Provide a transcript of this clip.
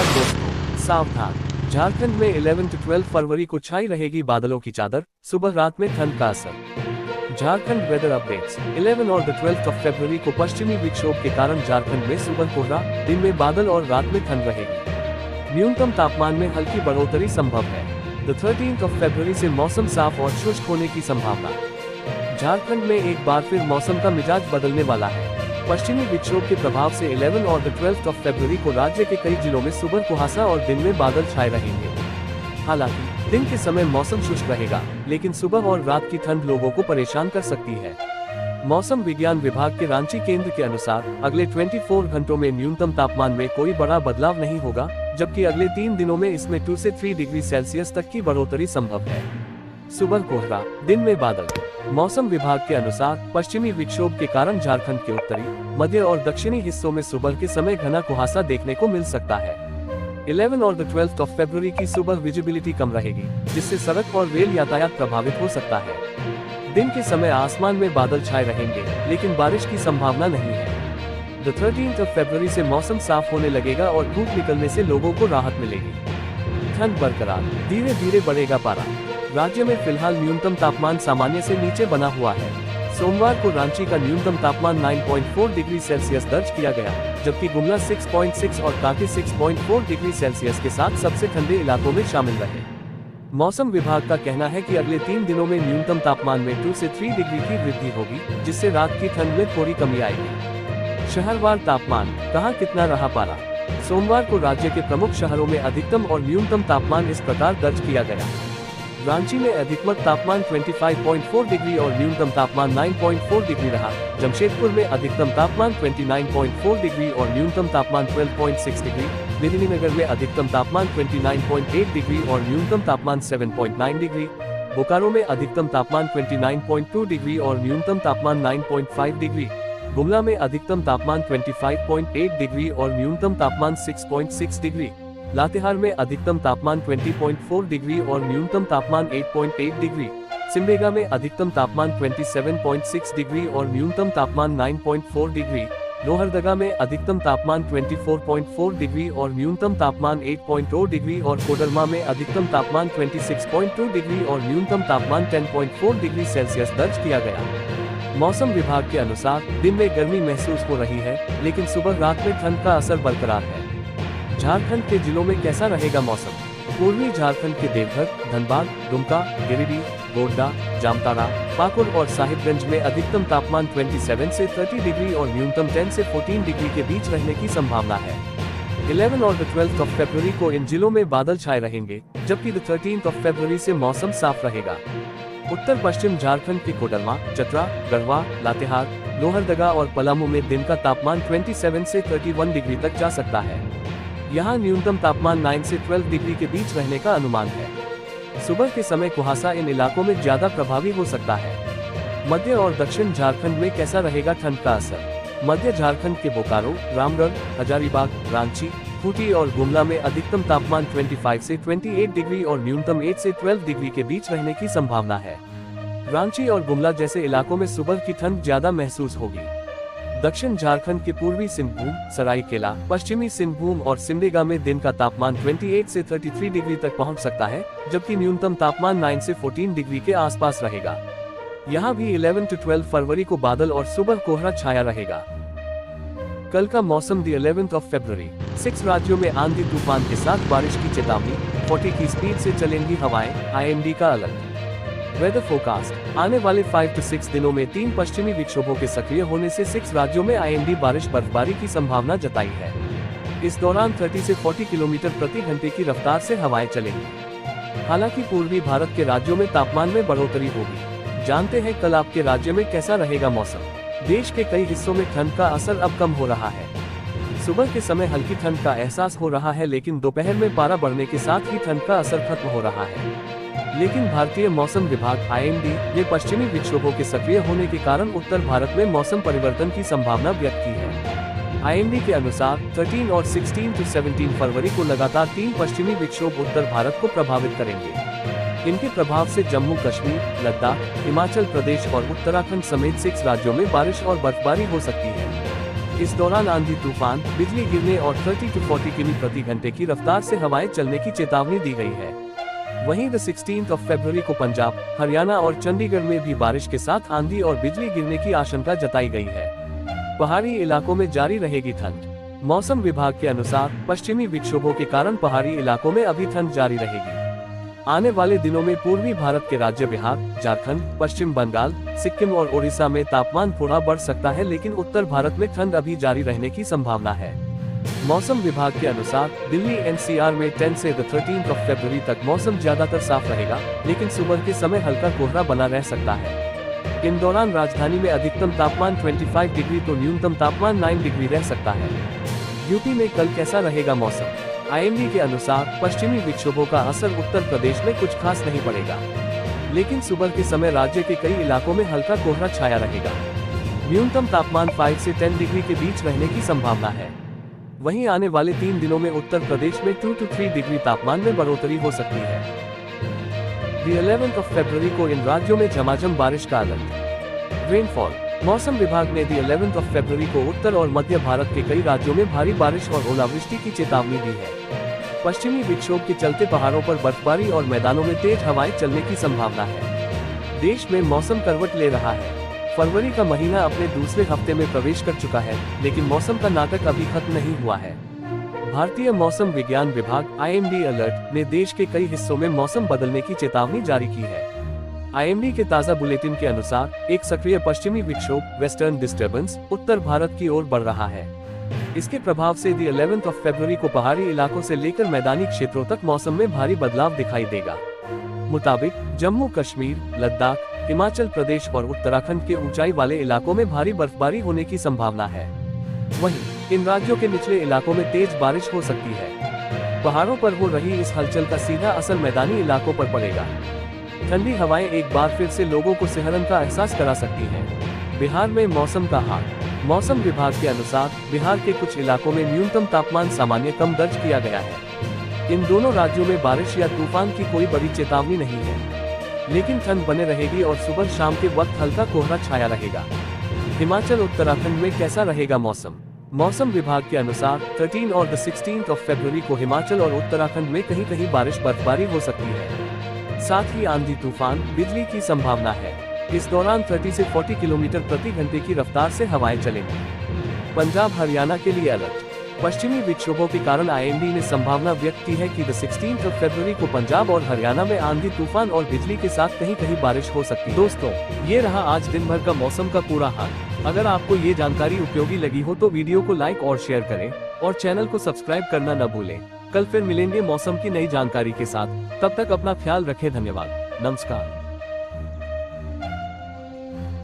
नमस्कार दोस्तों, सावधान। झारखंड में 11 से 12 फरवरी को छाई रहेगी बादलों की चादर, सुबह रात में ठंड का असर। Jharkhand weather updates. 11 और 12 फरवरी को पश्चिमी विक्षोभ के कारण झारखंड में सुबह कोहरा, दिन में बादल और रात में ठंड रहेगी। न्यूनतम तापमान में हल्की बढ़ोतरी संभव है। 13 फरवरी से मौसम साफ और शुष्क होने की संभावना। झारखंड में एक बार फिर मौसम का मिजाज बदलने वाला है। पश्चिमी विक्षोभ के प्रभाव से 11 और 12 फरवरी को राज्य के कई जिलों में सुबह कुहासा और दिन में बादल छाए रहेंगे। हालांकि दिन के समय मौसम शुष्क रहेगा, लेकिन सुबह और रात की ठंड लोगों को परेशान कर सकती है। मौसम विज्ञान विभाग के रांची केंद्र के अनुसार अगले 24 घंटों में न्यूनतम तापमान में कोई बड़ा बदलाव नहीं होगा, जबकि अगले 3 दिनों में इसमें 2 से 3 डिग्री सेल्सियस तक की बढ़ोतरी संभव है। सुबह कोहरा, दिन में बादल। मौसम विभाग के अनुसार पश्चिमी विक्षोभ के कारण झारखंड के उत्तरी, मध्य और दक्षिणी हिस्सों में सुबह के समय घना कुहासा देखने को मिल सकता है। 11 और 12 फरवरी की सुबह विजिबिलिटी कम रहेगी, जिससे सड़क और रेल यातायात प्रभावित हो सकता है। दिन के समय आसमान में बादल छाए रहेंगे, लेकिन बारिश की संभावना नहीं है। 13 फरवरी से मौसम साफ होने लगेगा और धूप निकलने से लोगों को राहत मिलेगी। ठंड बरकरार, धीरे धीरे बढ़ेगा पारा। राज्य में फिलहाल न्यूनतम तापमान सामान्य से नीचे बना हुआ है। सोमवार को रांची का न्यूनतम तापमान 9.4 डिग्री सेल्सियस दर्ज किया गया, जबकि गुमला 6.6 और कांके 6.4 डिग्री सेल्सियस के साथ सबसे ठंडे इलाकों में शामिल रहे। मौसम विभाग का कहना है कि अगले 3 दिनों में न्यूनतम तापमान में 2 से 3 डिग्री की वृद्धि होगी, जिससे रात की ठंड में थोड़ी कमी आएगी। शहरवार तापमान, कहाँ कितना रहा पारा। सोमवार को राज्य के प्रमुख शहरों में अधिकतम और न्यूनतम तापमान इस प्रकार दर्ज किया गया। रांची में अधिकतम तापमान 25.4 डिग्री और न्यूनतम तापमान 9.4 डिग्री रहा। जमशेदपुर में अधिकतम तापमान 29.4 डिग्री और न्यूनतम तापमान 12.6 डिग्री। मेदिनीनगर में अधिकतम तापमान 29.8 डिग्री और न्यूनतम तापमान 7.9 डिग्री। बोकारो में अधिकतम तापमान 29.2 डिग्री और न्यूनतम तापमान 9.5 डिग्री। गुमला में अधिकतम तापमान 25.8 डिग्री और न्यूनतम तापमान 6.6 डिग्री। लातेहार में अधिकतम तापमान 20.4 डिग्री और न्यूनतम तापमान 8.8 डिग्री। सिमडेगा में अधिकतम तापमान 27.6 डिग्री और न्यूनतम तापमान 9.4 डिग्री। लोहरदगा में अधिकतम तापमान 24.4 डिग्री और न्यूनतम तापमान 8.0 डिग्री और कोडरमा में अधिकतम तापमान 26.2 डिग्री और न्यूनतम तापमान 10.4 डिग्री सेल्सियस दर्ज किया गया। मौसम विभाग के अनुसार दिन में गर्मी महसूस हो रही है, लेकिन सुबह रात में ठंड का असर बरकरार है। झारखंड के जिलों में कैसा रहेगा मौसम। पूर्वी झारखंड के देवघर, धनबाद, दुमका, गिरिडीह, गोड्डा, जामताड़ा, पाकुड़ और साहिबगंज में अधिकतम तापमान 27 से 30 डिग्री और न्यूनतम 10 से 14 डिग्री के बीच रहने की संभावना है। 11 और 12 फरवरी को इन जिलों में बादल छाए रहेंगे, जबकि 13 फरवरी से मौसम साफ रहेगा। उत्तर पश्चिम झारखंड के कोडरमा, चतरा, गढ़वा, लातेहार, लोहरदगा और पलामू में दिन का तापमान 27 से 31 डिग्री तक जा सकता है। यहाँ न्यूनतम तापमान 9 से 12 डिग्री के बीच रहने का अनुमान है। सुबह के समय कुहासा इन इलाकों में ज्यादा प्रभावी हो सकता है। मध्य और दक्षिण झारखंड में कैसा रहेगा ठंड का असर। मध्य झारखंड के बोकारो, रामगढ़, हजारीबाग, रांची, खूंटी और गुमला में अधिकतम तापमान 25 से 28 डिग्री और न्यूनतम 8 से 12 डिग्री के बीच रहने की संभावना है। रांची और गुमला जैसे इलाकों में सुबह की ठंड ज्यादा महसूस होगी। दक्षिण झारखंड के पूर्वी सिंहभूम, सरायकेला, पश्चिमी सिंहभूम और सिमडेगा में दिन का तापमान 28 से 33 डिग्री तक पहुंच सकता है, जबकि न्यूनतम तापमान 9 से 14 डिग्री के आसपास रहेगा। यहां भी 11 से 12 फरवरी को बादल और सुबह कोहरा छाया रहेगा। कल का मौसम 11 फरवरी। 6 राज्यों में आंधी तूफान के साथ बारिश की चेतावनी, 40 की स्पीड से चलेंगी हवाएं, IMD का अलर्ट। Weather forecast. आने वाले 5 से 6 दिनों में 3 पश्चिमी विक्षोभों के सक्रिय होने से 6 राज्यों में IMD बारिश बर्फबारी की संभावना जताई है। इस दौरान 30 से 40 किलोमीटर प्रति घंटे की रफ्तार से हवाएं चलेंगी। हालांकि पूर्वी भारत के राज्यों में तापमान में बढ़ोतरी होगी। जानते हैं कल आपके राज्य में कैसा रहेगा मौसम। देश के कई हिस्सों में ठंड का असर अब कम हो रहा है। सुबह के समय हल्की ठंड का एहसास हो रहा है, लेकिन दोपहर में पारा बढ़ने के साथ ही ठंड का असर खत्म हो रहा है। लेकिन भारतीय मौसम विभाग IMD ने पश्चिमी विक्षोभों के सक्रिय होने के कारण उत्तर भारत में मौसम परिवर्तन की संभावना व्यक्त की है। IMD के अनुसार 13 और 16 से 17 फरवरी को लगातार 3 पश्चिमी विक्षोभ उत्तर भारत को प्रभावित करेंगे। इनके प्रभाव से जम्मू कश्मीर, लद्दाख, हिमाचल प्रदेश और उत्तराखंड समेत 6 राज्यों में बारिश और बर्फबारी हो सकती है। इस दौरान आंधी तूफान, बिजली गिरने और 30 to 40 किमी प्रति घंटे की रफ्तार से हवाएं चलने की चेतावनी दी गई है। वहीं 16 फरवरी को पंजाब, हरियाणा और चंडीगढ़ में भी बारिश के साथ आंधी और बिजली गिरने की आशंका जताई गई है। पहाड़ी इलाकों में जारी रहेगी ठंड। मौसम विभाग के अनुसार पश्चिमी विक्षोभों के कारण पहाड़ी इलाकों में अभी ठंड जारी रहेगी। आने वाले दिनों में पूर्वी भारत के राज्य बिहार, झारखंड, पश्चिम बंगाल, सिक्किम और ओडिशा में तापमान थोड़ा बढ़ सकता है, लेकिन उत्तर भारत में ठंड अभी जारी रहने की संभावना है। मौसम विभाग के अनुसार दिल्ली एनसीआर में 10 से 13 फरवरी तक मौसम ज्यादातर साफ रहेगा, लेकिन सुबह के समय हल्का कोहरा बना रह सकता है। इन दौरान राजधानी में अधिकतम तापमान 25 डिग्री तो न्यूनतम तापमान 9 डिग्री रह सकता है। यूपी में कल कैसा रहेगा मौसम? आईएमडी के अनुसार पश्चिमी विक्षोभों का असर उत्तर प्रदेश में कुछ खास नहीं पड़ेगा, लेकिन सुबह के समय राज्य के कई इलाकों में हल्का कोहरा छाया रहेगा। न्यूनतम तापमान 5 से 10 डिग्री के बीच रहने की संभावना है। वहीं आने वाले 3 दिनों में उत्तर प्रदेश में 2 to 3 डिग्री तापमान में बढ़ोतरी हो सकती है। 11 फरवरी को इन राज्यों में झमाझम बारिश का अलर्ट। रेनफॉल। मौसम विभाग ने 11 फरवरी को उत्तर और मध्य भारत के कई राज्यों में भारी बारिश और ओलावृष्टि की चेतावनी दी है। पश्चिमी विक्षोभ के चलते पहाड़ों पर बर्फबारी और मैदानों में तेज हवाएं चलने की संभावना है। देश में मौसम करवट ले रहा है। फरवरी का महीना अपने दूसरे हफ्ते में प्रवेश कर चुका है, लेकिन मौसम का नाटक अभी खत्म नहीं हुआ है। भारतीय मौसम विज्ञान विभाग (आईएमडी) अलर्ट ने देश के कई हिस्सों में मौसम बदलने की चेतावनी जारी की है। आईएमडी के ताज़ा बुलेटिन के अनुसार एक सक्रिय पश्चिमी विक्षोभ वेस्टर्न डिस्टर्बेंस उत्तर भारत की ओर बढ़ रहा है। इसके प्रभाव से 11 फरवरी को पहाड़ी इलाकों से लेकर मैदानी क्षेत्रों तक मौसम में भारी बदलाव दिखाई देगा। मुताबिक जम्मू कश्मीर, लद्दाख, हिमाचल प्रदेश और उत्तराखंड के ऊंचाई वाले इलाकों में भारी बर्फबारी होने की संभावना है। वहीं इन राज्यों के निचले इलाकों में तेज बारिश हो सकती है। पहाड़ों पर हो रही इस हलचल का सीधा असर मैदानी इलाकों पर पड़ेगा। ठंडी हवाएं एक बार फिर से लोगों को सिहरन का एहसास करा सकती हैं। बिहार में मौसम का हाल। मौसम विभाग के अनुसार बिहार के कुछ इलाकों में न्यूनतम तापमान सामान्य कम दर्ज किया गया है। इन दोनों राज्यों में बारिश या तूफान की कोई बड़ी चेतावनी नहीं है, लेकिन ठंड बने रहेगी और सुबह शाम के वक्त हल्का कोहरा छाया रहेगा। हिमाचल उत्तराखंड में कैसा रहेगा मौसम? मौसम विभाग के अनुसार 13 और 16 फरवरी को हिमाचल और उत्तराखंड में कहीं कहीं बारिश बर्फबारी हो सकती है। साथ ही आंधी तूफान, बिजली की संभावना है। इस दौरान 30 से 40 किलोमीटर प्रति घंटे की रफ्तार से हवाएं चलेंगी। पंजाब हरियाणा के लिए अलर्ट। पश्चिमी विक्षोभों के कारण आईएमडी ने संभावना व्यक्त की है कि 16 फरवरी को पंजाब और हरियाणा में आंधी तूफान और बिजली के साथ कहीं कहीं बारिश हो सकती है। दोस्तों, ये रहा आज दिन भर का मौसम का पूरा हाल। अगर आपको ये जानकारी उपयोगी लगी हो तो वीडियो को लाइक और शेयर करें और चैनल को सब्सक्राइब करना न भूलें। कल फिर मिलेंगे मौसम की नई जानकारी के साथ। तब तक अपना ख्याल रखें। धन्यवाद। नमस्कार।